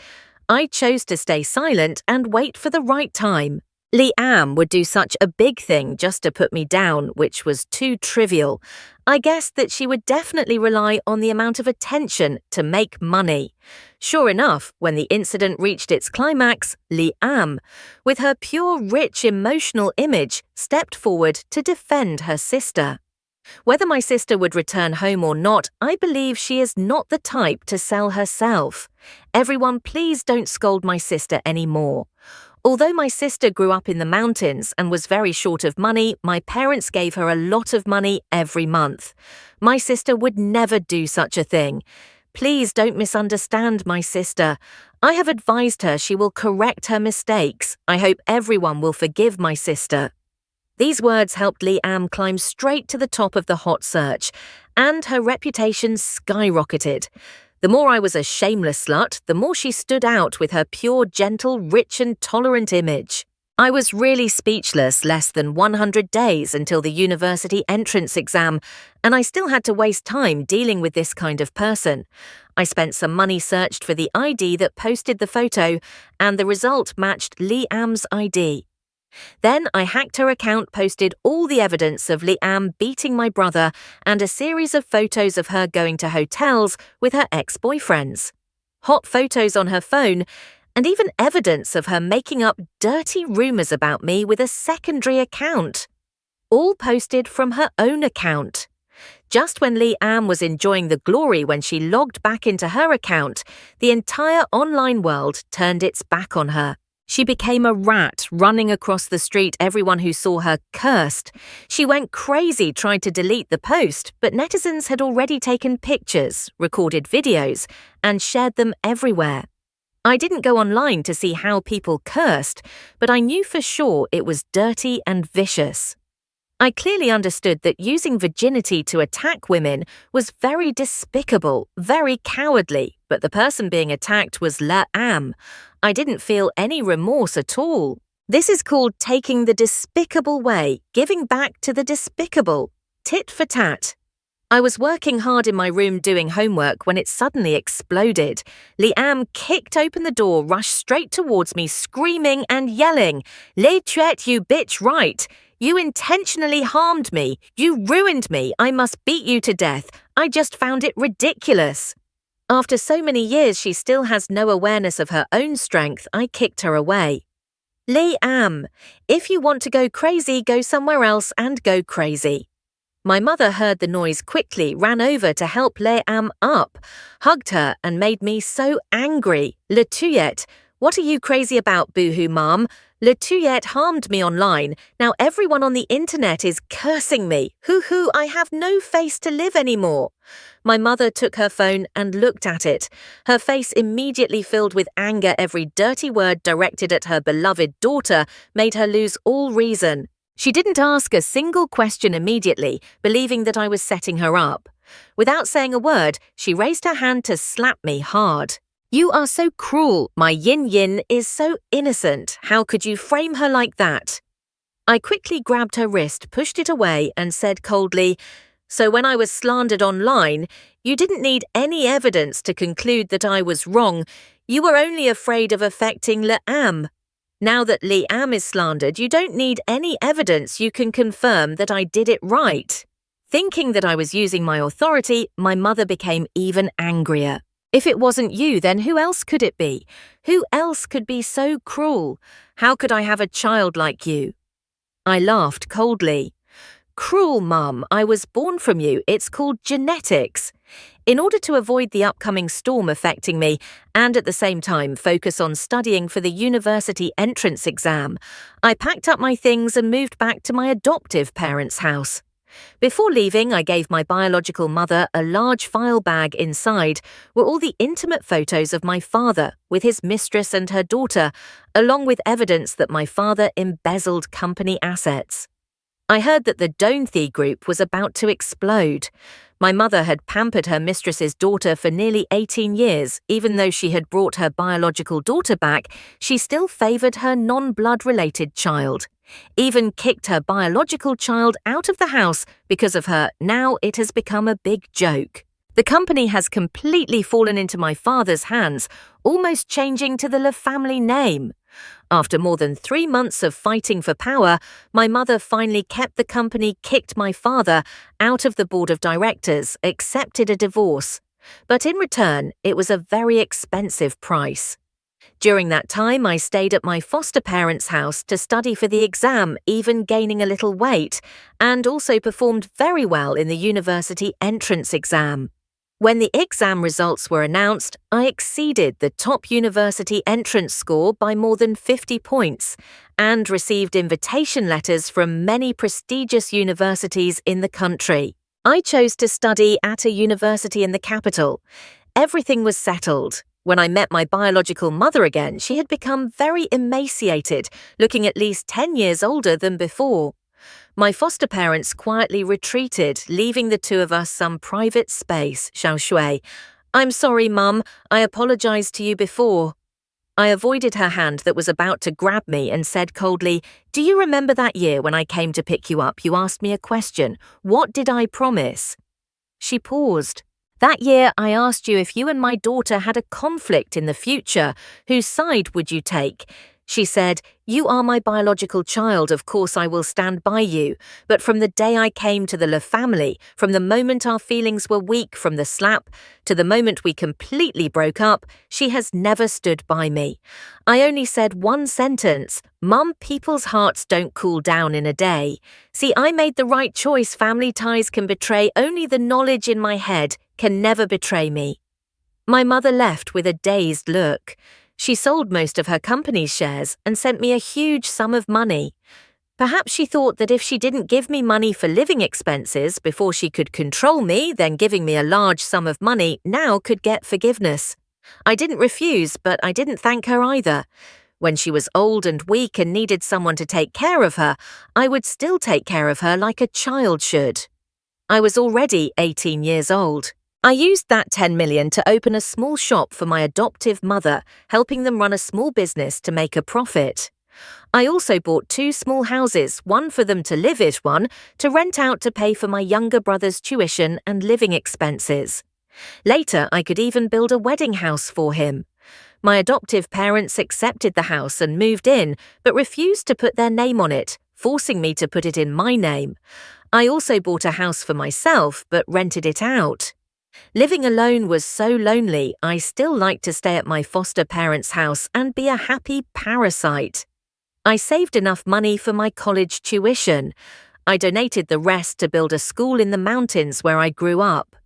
I chose to stay silent and wait for the right time. Liam would do such a big thing just to put me down, which was too trivial. I guessed that she would definitely rely on the amount of attention to make money. Sure enough, when the incident reached its climax, Liam, with her pure, rich, emotional image, stepped forward to defend her sister. Whether my sister would return home or not, I believe she is not the type to sell herself. Everyone, please don't scold my sister anymore. Although my sister grew up in the mountains and was very short of money, my parents gave her a lot of money every month. My sister would never do such a thing. Please don't misunderstand my sister. I have advised her she will correct her mistakes. I hope everyone will forgive my sister. These words helped Liam climb straight to the top of the hot search, and her reputation skyrocketed. The more I was a shameless slut, the more she stood out with her pure, gentle, rich and tolerant image. I was really speechless less than 100 days until the university entrance exam, and I still had to waste time dealing with this kind of person. I spent some money searched for the ID that posted the photo, and the result matched Liam's ID. Then I hacked her account, posted all the evidence of Liam beating my brother and a series of photos of her going to hotels with her ex-boyfriends. Hot photos on her phone, and even evidence of her making up dirty rumors about me with a secondary account. All posted from her own account. Just when Liam was enjoying the glory when she logged back into her account, the entire online world turned its back on her. She became a rat running across the street. Everyone who saw her cursed. She went crazy, tried to delete the post, but netizens had already taken pictures, recorded videos, and shared them everywhere. I didn't go online to see how people cursed, but I knew for sure it was dirty and vicious. I clearly understood that using virginity to attack women was very despicable, very cowardly, but the person being attacked was reup. I didn't feel any remorse at all. This is called taking the despicable way, giving back to the despicable. Tit for tat. I was working hard in my room doing homework when it suddenly exploded. Reup kicked open the door, rushed straight towards me, screaming and yelling, "Les tuet, you bitch, right! You intentionally harmed me. You ruined me. I must beat you to death. I just found it ridiculous." After so many years, she still has no awareness of her own strength. I kicked her away. Reup, if you want to go crazy, go somewhere else and go crazy. My mother heard the noise quickly, ran over to help Reup up, hugged her and made me so angry. Le tuet, what are you crazy about, boohoo mom? Le tuet harmed me online. Now everyone on the internet is cursing me. Hoo-hoo, I have no face to live anymore. My mother took her phone and looked at it. Her face immediately filled with anger. Every dirty word directed at her beloved daughter made her lose all reason. She didn't ask a single question immediately, believing that I was setting her up. Without saying a word, she raised her hand to slap me hard. "You are so cruel. My yin-yin is so innocent. How could you frame her like that?" I quickly grabbed her wrist, pushed it away, and said coldly, "So when I was slandered online, you didn't need any evidence to conclude that I was wrong. You were only afraid of affecting Reup. Now that Reup is slandered, you don't need any evidence. You can confirm that I did it right." Thinking that I was using my authority, my mother became even angrier. If it wasn't you, then who else could it be? Who else could be so cruel? How could I have a child like you? I laughed coldly. "Cruel, Mum, I was born from you. It's called genetics." In order to avoid the upcoming storm affecting me and at the same time focus on studying for the university entrance exam, I packed up my things and moved back to my adoptive parents' house. Before leaving, I gave my biological mother a large file bag. Inside were all the intimate photos of my father with his mistress and her daughter, along with evidence that my father embezzled company assets. I heard that the Donthi group was about to explode. My mother had pampered her mistress's daughter for nearly 18 years. Even though she had brought her biological daughter back, she still favoured her non-blood-related child. Even kicked her biological child out of the house because of her. Now it has become a big joke. The company has completely fallen into my father's hands, almost changing to the Le family name. After more than 3 months of fighting for power, my mother finally kept the company, kicked my father out of the board of directors, accepted a divorce. But in return, it was a very expensive price. During that time, I stayed at my foster parents' house to study for the exam, even gaining a little weight, and also performed very well in the university entrance exam. When the exam results were announced, I exceeded the top university entrance score by more than 50 points and received invitation letters from many prestigious universities in the country. I chose to study at a university in the capital. Everything was settled. When I met my biological mother again, she had become very emaciated, looking at least 10 years older than before. My foster parents quietly retreated, leaving the two of us some private space, Xiao Shui. "I'm sorry, Mum. I apologized to you before." I avoided her hand that was about to grab me and said coldly, "Do you remember that year when I came to pick you up? You asked me a question. What did I promise?" She paused. "That year I asked you if you and my daughter had a conflict in the future, whose side would you take?" She said, "You are my biological child, of course I will stand by you. But from the day I came to the Le family, from the moment our feelings were weak from the slap, to the moment we completely broke up, she has never stood by me. I only said one sentence, 'Mum, people's hearts don't cool down in a day.' See, I made the right choice. Family ties can betray. Only the knowledge in my head can never betray me." My mother left with a dazed look. She sold most of her company's shares and sent me a huge sum of money. Perhaps she thought that if she didn't give me money for living expenses before she could control me, then giving me a large sum of money now could get forgiveness. I didn't refuse, but I didn't thank her either. When she was old and weak and needed someone to take care of her, I would still take care of her like a child should. I was already 18 years old. I used that 10 million to open a small shop for my adoptive mother, helping them run a small business to make a profit. I also bought 2 small houses, one for them to live in, one to rent out to pay for my younger brother's tuition and living expenses. Later, I could even build a wedding house for him. My adoptive parents accepted the house and moved in, but refused to put their name on it, forcing me to put it in my name. I also bought a house for myself, but rented it out. Living alone was so lonely, I still liked to stay at my foster parents' house and be a happy parasite. I saved enough money for my college tuition. I donated the rest to build a school in the mountains where I grew up.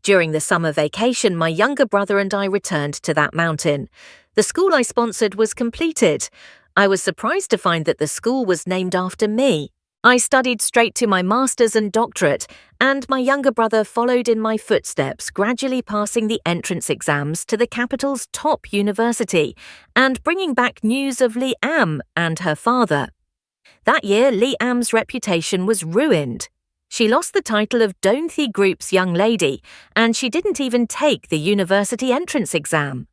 During the summer vacation, my younger brother and I returned to that mountain. The school I sponsored was completed. I was surprised to find that the school was named after me. I studied straight to my master's and doctorate, and my younger brother followed in my footsteps, gradually passing the entrance exams to the capital's top university and bringing back news of Liam and her father. That year, Liam's reputation was ruined. She lost the title of Donthi Group's young lady, and she didn't even take the university entrance exam.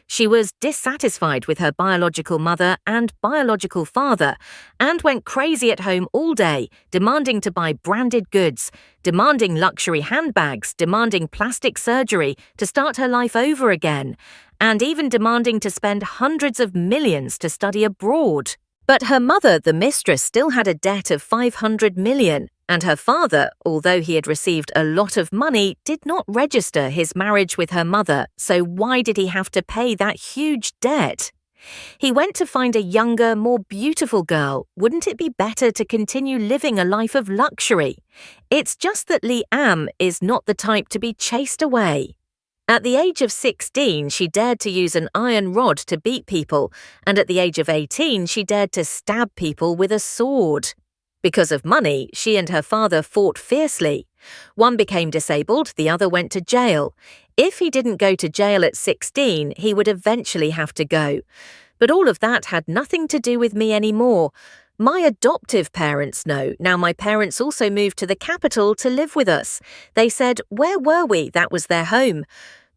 She was dissatisfied with her biological mother and biological father and went crazy at home all day, demanding to buy branded goods, demanding luxury handbags, demanding plastic surgery to start her life over again, and even demanding to spend hundreds of millions to study abroad. But her mother, the mistress, still had a debt of 500 million, and her father, although he had received a lot of money, did not register his marriage with her mother, so why did he have to pay that huge debt? He went to find a younger, more beautiful girl. Wouldn't it be better to continue living a life of luxury? It's just that Liam is not the type to be chased away. At the age of 16, she dared to use an iron rod to beat people, and at the age of 18, she dared to stab people with a sword. Because of money, she and her father fought fiercely. One became disabled, the other went to jail. If he didn't go to jail at 16, he would eventually have to go. But all of that had nothing to do with me anymore. My adoptive parents know. Now my parents also moved to the capital to live with us. They said, where were we? That was their home.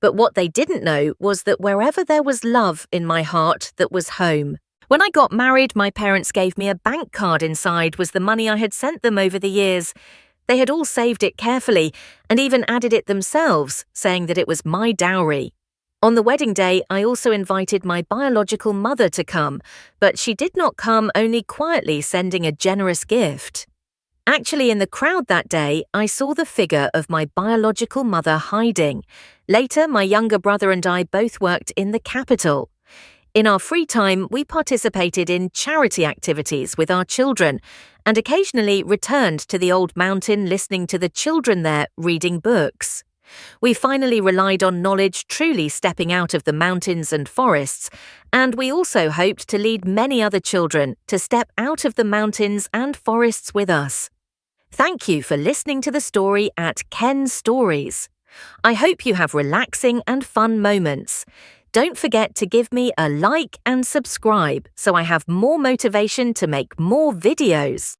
But what they didn't know was that wherever there was love in my heart, that was home. When I got married, my parents gave me a bank card. Inside was the money I had sent them over the years. They had all saved it carefully and even added it themselves, saying that it was my dowry. On the wedding day, I also invited my biological mother to come, but she did not come, only quietly sending a generous gift. Actually, in the crowd that day, I saw the figure of my biological mother hiding. Later, my younger brother and I both worked in the capital. In our free time, we participated in charity activities with our children and occasionally returned to the old mountain listening to the children there reading books. We finally relied on knowledge truly stepping out of the mountains and forests, and we also hoped to lead many other children to step out of the mountains and forests with us. Thank you for listening to the story at Ken Stories. I hope you have relaxing and fun moments. Don't forget to give me a like and subscribe so I have more motivation to make more videos.